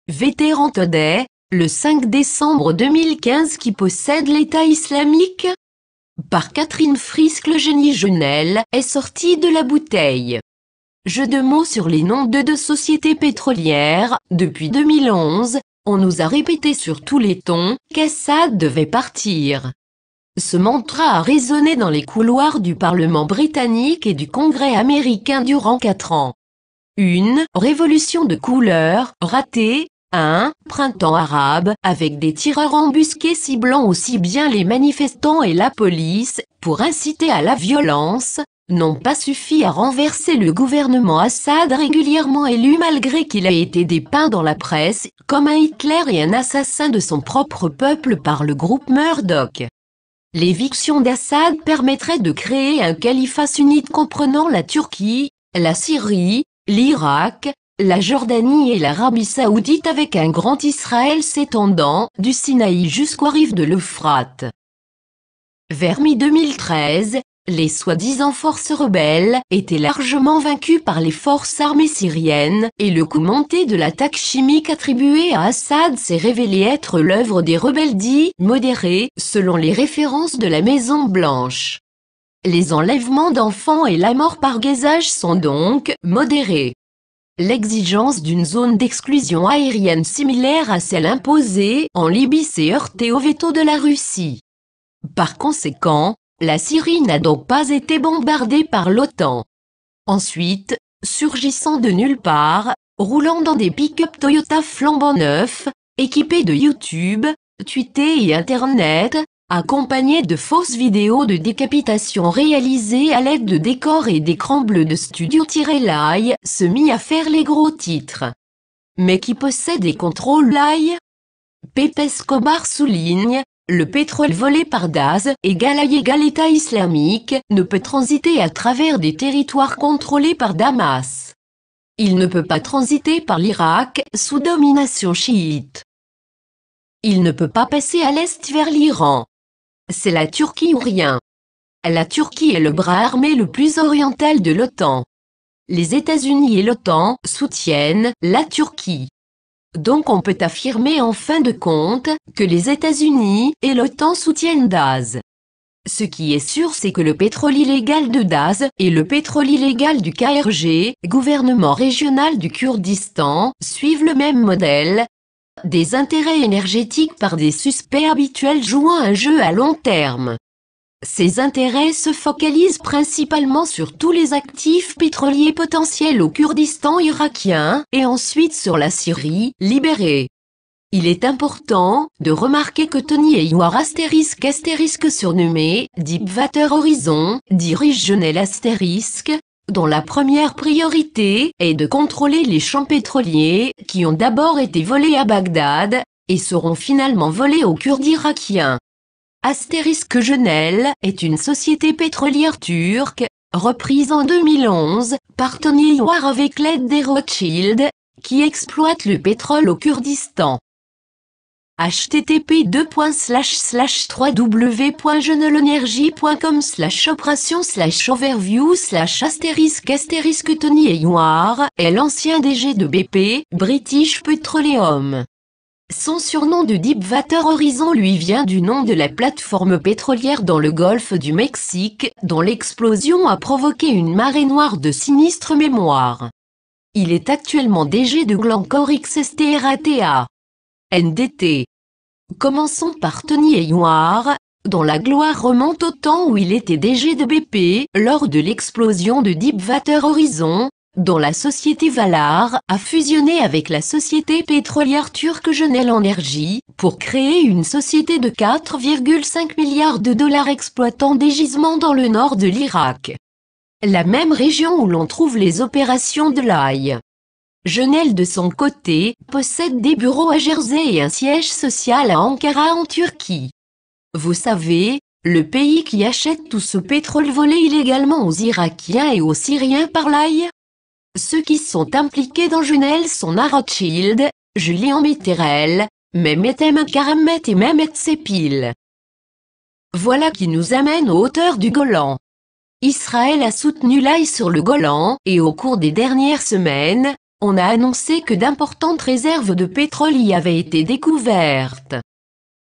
Vétéran Todeh, le 5 décembre 2015 qui possède l'État islamique? Par Catherine Frisk. Le génie Genel est sorti de la bouteille. Jeu de mots sur les noms de deux sociétés pétrolières. Depuis 2011, on nous a répété sur tous les tons qu'Assad devait partir. Ce mantra a résonné dans les couloirs du Parlement britannique et du Congrès américain durant 4 ans. Une révolution de couleur ratée, un printemps arabe avec des tireurs embusqués ciblant aussi bien les manifestants et la police pour inciter à la violence, n'ont pas suffi à renverser le gouvernement Assad régulièrement élu malgré qu'il ait été dépeint dans la presse comme un Hitler et un assassin de son propre peuple par le groupe Murdoch. L'éviction d'Assad permettrait de créer un califat sunnite comprenant la Turquie, la Syrie, l'Irak, la Jordanie et l'Arabie Saoudite avec un grand Israël s'étendant du Sinaï jusqu'aux rives de l'Euphrate. Vers mi-2013, les soi-disant forces rebelles étaient largement vaincues par les forces armées syriennes et le coup monté de l'attaque chimique attribuée à Assad s'est révélé être l'œuvre des rebelles dits modérés selon les références de la Maison Blanche. Les enlèvements d'enfants et la mort par gazage sont donc modérés. L'exigence d'une zone d'exclusion aérienne similaire à celle imposée en Libye s'est heurtée au veto de la Russie. Par conséquent, la Syrie n'a donc pas été bombardée par l'OTAN. Ensuite, surgissant de nulle part, roulant dans des pick-up Toyota flambant neufs, équipés de YouTube, Twitter et Internet, accompagnés de fausses vidéos de décapitation réalisées à l'aide de décors et d'écrans bleus de Studio-Live, se mit à faire les gros titres. Mais qui possède et contrôle l'AI? Pepe Escobar souligne, le pétrole volé par Daz égale État islamique ne peut transiter à travers des territoires contrôlés par Damas. Il ne peut pas transiter par l'Irak sous domination chiite. Il ne peut pas passer à l'est vers l'Iran. C'est la Turquie ou rien. La Turquie est le bras armé le plus oriental de l'OTAN. Les États-Unis et l'OTAN soutiennent la Turquie. Donc on peut affirmer en fin de compte que les États-Unis et l'OTAN soutiennent Daz. Ce qui est sûr c'est que le pétrole illégal de Daz et le pétrole illégal du KRG, gouvernement régional du Kurdistan, suivent le même modèle. Des intérêts énergétiques par des suspects habituels jouant un jeu à long terme. Ces intérêts se focalisent principalement sur tous les actifs pétroliers potentiels au Kurdistan irakien et ensuite sur la Syrie libérée. Il est important de remarquer que Tony Hayward * surnommé Deepwater Horizon dirige Genel * dont la première priorité est de contrôler les champs pétroliers qui ont d'abord été volés à Bagdad et seront finalement volés aux Kurdes irakiens. Genel est une société pétrolière turque, reprise en 2011 par Tony Hayward avec l'aide des Rothschild, qui exploite le pétrole au Kurdistan. http://www.genelenergy.com/opration/overview/ Tony Hayward est l'ancien DG de BP, British Petroleum. Son surnom de Deepwater Horizon lui vient du nom de la plateforme pétrolière dans le golfe du Mexique, dont l'explosion a provoqué une marée noire de sinistre mémoire. Il est actuellement DG de Glencore XSTRATA. NDT. Commençons par Tony Hayward, dont la gloire remonte au temps où il était DG de BP lors de l'explosion de Deepwater Horizon, dont la société Valar a fusionné avec la société pétrolière turque Genel Energy pour créer une société de 4,5 milliards de dollars exploitant des gisements dans le nord de l'Irak. La même région où l'on trouve les opérations de l'AI. Genel de son côté, possède des bureaux à Jersey et un siège social à Ankara en Turquie. Vous savez, le pays qui achète tout ce pétrole volé illégalement aux Irakiens et aux Syriens par l'AI? Ceux qui sont impliqués dans Genel sont Rothschild, Julian Mitterrell, Mehmet Emin Karamet et Mehmet Sepil. Voilà qui nous amène aux hauteurs du Golan. Israël a soutenu l'AI sur le Golan et au cours des dernières semaines, on a annoncé que d'importantes réserves de pétrole y avaient été découvertes.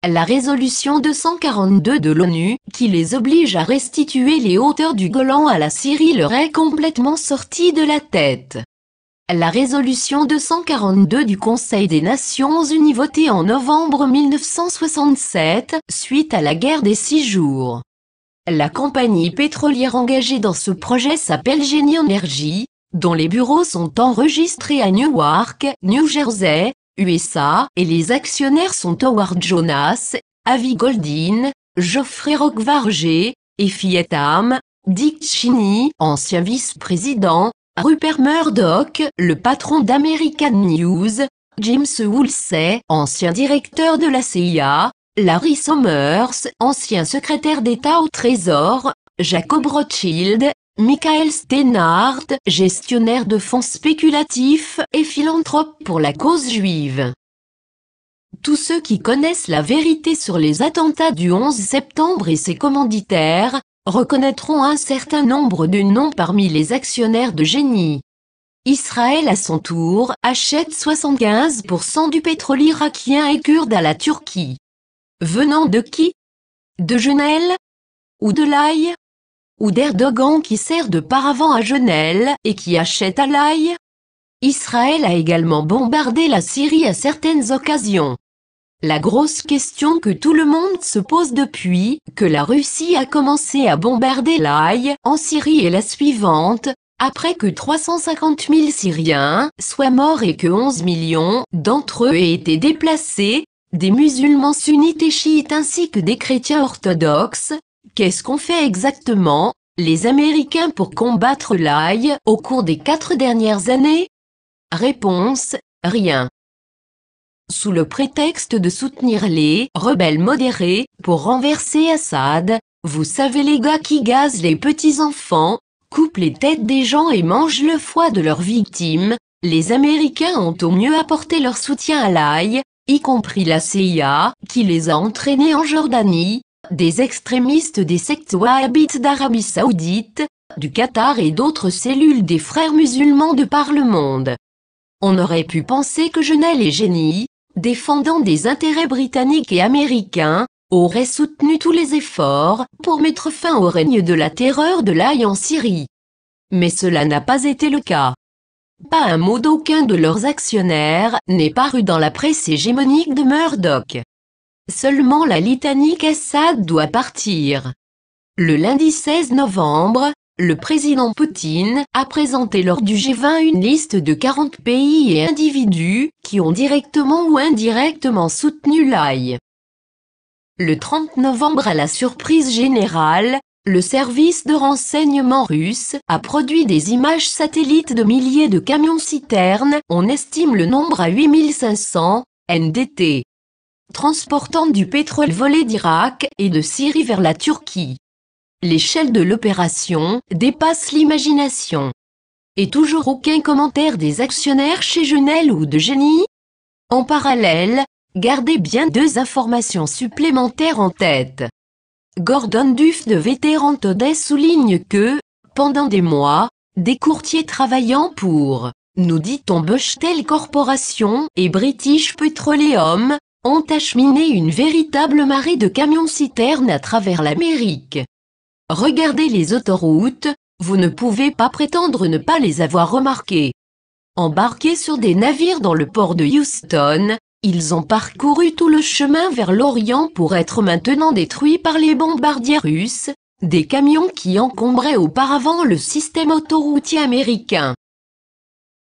La résolution 242 de l'ONU, qui les oblige à restituer les hauteurs du Golan à la Syrie, leur est complètement sortie de la tête. La résolution 242 du Conseil des Nations Unies votée en novembre 1967, suite à la guerre des 6 jours. La compagnie pétrolière engagée dans ce projet s'appelle Genie Energy, dont les bureaux sont enregistrés à Newark, New Jersey, USA, et les actionnaires sont Howard Jonas, Avi Goldin, Geoffrey Roquevarger, Effie Etam, Dick Cheney, ancien vice-président, Rupert Murdoch, le patron d'American News, James Woolsey, ancien directeur de la CIA, Larry Summers, ancien secrétaire d'État au Trésor, Jacob Rothschild, Michael Steinhardt, gestionnaire de fonds spéculatifs et philanthrope pour la cause juive. Tous ceux qui connaissent la vérité sur les attentats du 11 septembre et ses commanditaires, reconnaîtront un certain nombre de noms parmi les actionnaires de Genie. Israël à son tour achète 75% du pétrole irakien et kurde à la Turquie. Venant de qui? De Genel? Ou de l'Aï? Ou d'Erdogan qui sert de paravent à Genel et qui achète à l'Aï? Israël a également bombardé la Syrie à certaines occasions. La grosse question que tout le monde se pose depuis que la Russie a commencé à bombarder l'Aï en Syrie est la suivante: après que 350 000 Syriens soient morts et que 11 millions d'entre eux aient été déplacés, des musulmans sunnites et chiites ainsi que des chrétiens orthodoxes, qu'est-ce qu'ont fait exactement les Américains pour combattre l'Aï au cours des 4 dernières années? Réponse: rien. Sous le prétexte de soutenir les rebelles modérés pour renverser Assad, vous savez, les gars qui gazent les petits-enfants, coupent les têtes des gens et mangent le foie de leurs victimes, les Américains ont au mieux apporté leur soutien à l'Aï, y compris la CIA, qui les a entraînés en Jordanie, des extrémistes des sectes wahhabites d'Arabie Saoudite, du Qatar et d'autres cellules des frères musulmans de par le monde. On aurait pu penser que Genel et Genie, défendant des intérêts britanniques et américains, auraient soutenu tous les efforts pour mettre fin au règne de la terreur de l'Aï en Syrie. Mais cela n'a pas été le cas. Pas un mot d'aucun de leurs actionnaires n'est paru dans la presse hégémonique de Murdoch. Seulement la litanie qu'Assad doit partir. Le lundi 16 novembre, le président Poutine a présenté lors du G20 une liste de 40 pays et individus qui ont directement ou indirectement soutenu l'Aï. Le 30 novembre, à la surprise générale, le service de renseignement russe a produit des images satellites de milliers de camions-citernes, on estime le nombre à 8500, NDT, transportant du pétrole volé d'Irak et de Syrie vers la Turquie. L'échelle de l'opération dépasse l'imagination. Et toujours aucun commentaire des actionnaires chez Genel ou de Genie? En parallèle, gardez bien 2 informations supplémentaires en tête. Gordon Duff de Veteran Today souligne que, pendant des mois, des courtiers travaillant pour, nous dit-on, Bechtel Corporation et British Petroleum, ont acheminé une véritable marée de camions-citernes à travers l'Amérique. Regardez les autoroutes, vous ne pouvez pas prétendre ne pas les avoir remarquées. Embarqués sur des navires dans le port de Houston, ils ont parcouru tout le chemin vers l'Orient pour être maintenant détruits par les bombardiers russes, des camions qui encombraient auparavant le système autoroutier américain.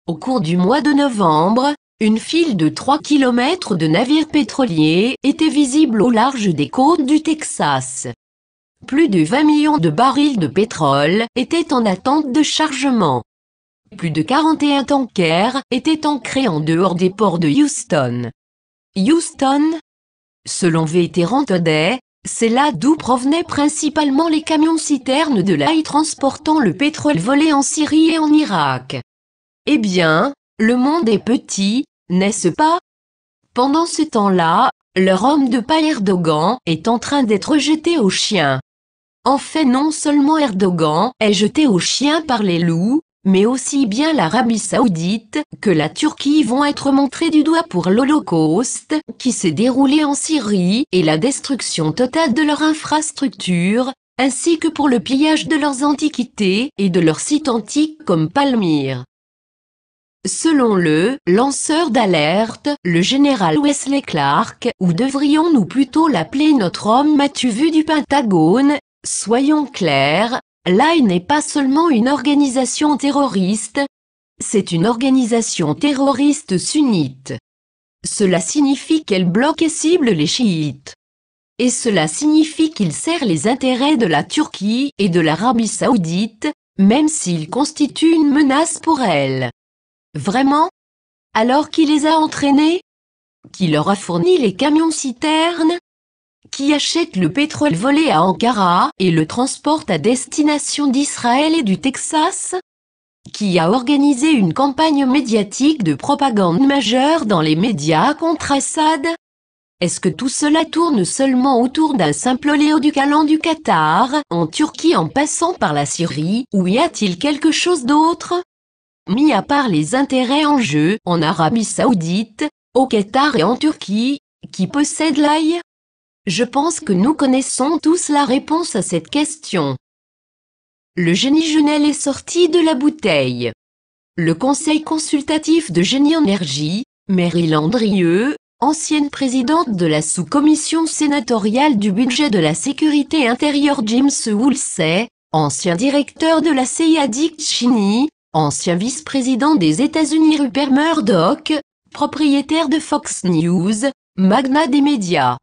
Au cours du mois de novembre, une file de 3 km de navires pétroliers était visible au large des côtes du Texas. Plus de 20 millions de barils de pétrole étaient en attente de chargement. Plus de 41 tankers étaient ancrés en dehors des ports de Houston. Houston? Selon Veteran Today, c'est là d'où provenaient principalement les camions-citernes de l'Aï transportant le pétrole volé en Syrie et en Irak. Eh bien, le monde est petit, n'est-ce pas? Pendant ce temps-là, leur homme de paille Erdogan est en train d'être jeté aux chiens. En fait, non seulement Erdogan est jeté aux chiens par les loups, mais aussi bien l'Arabie Saoudite que la Turquie vont être montrés du doigt pour l'Holocauste qui s'est déroulé en Syrie et la destruction totale de leur infrastructure, ainsi que pour le pillage de leurs antiquités et de leurs sites antiques comme Palmyre. Selon le lanceur d'alerte, le général Wesley Clark, ou devrions-nous plutôt l'appeler notre homme m'as-tu vu du Pentagone, soyons clairs, l'AI n'est pas seulement une organisation terroriste, c'est une organisation terroriste sunnite. Cela signifie qu'elle bloque et cible les chiites. Et cela signifie qu'il sert les intérêts de la Turquie et de l'Arabie Saoudite, même s'il constitue une menace pour elles. Vraiment? Alors qui les a entraînés? Qui leur a fourni les camions-citernes? Qui achète le pétrole volé à Ankara et le transporte à destination d'Israël et du Texas? Qui a organisé une campagne médiatique de propagande majeure dans les médias contre Assad? Est-ce que tout cela tourne seulement autour d'un simple oléoduc du Qatar, en Turquie en passant par la Syrie, ou y a-t-il quelque chose d'autre? Mis à part les intérêts en jeu en Arabie Saoudite, au Qatar et en Turquie, qui possède l'AI? Je pense que nous connaissons tous la réponse à cette question. Le génie Junel est sorti de la bouteille. Le Conseil consultatif de génie énergie, Mary Landrieu, ancienne présidente de la sous-commission sénatoriale du budget de la sécurité intérieure James Woolsey, ancien directeur de la CIA Dick Cheney, ancien vice-président des États-Unis Rupert Murdoch, propriétaire de Fox News, magnat des médias.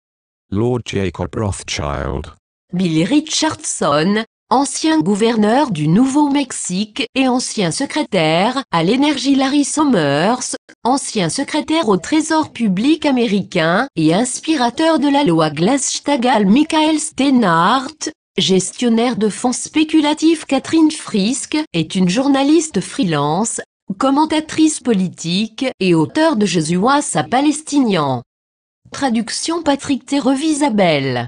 Lord Jacob Rothschild. Bill Richardson, ancien gouverneur du Nouveau-Mexique et ancien secrétaire à l'énergie Larry Summers, ancien secrétaire au Trésor public américain et inspirateur de la loi Glass-Steagall Michael Steinhardt, gestionnaire de fonds spéculatifs Catherine Frisk est une journaliste freelance, commentatrice politique et auteure de Jésus à Palestinian. Traduction Patrick Thérevis Isabelle.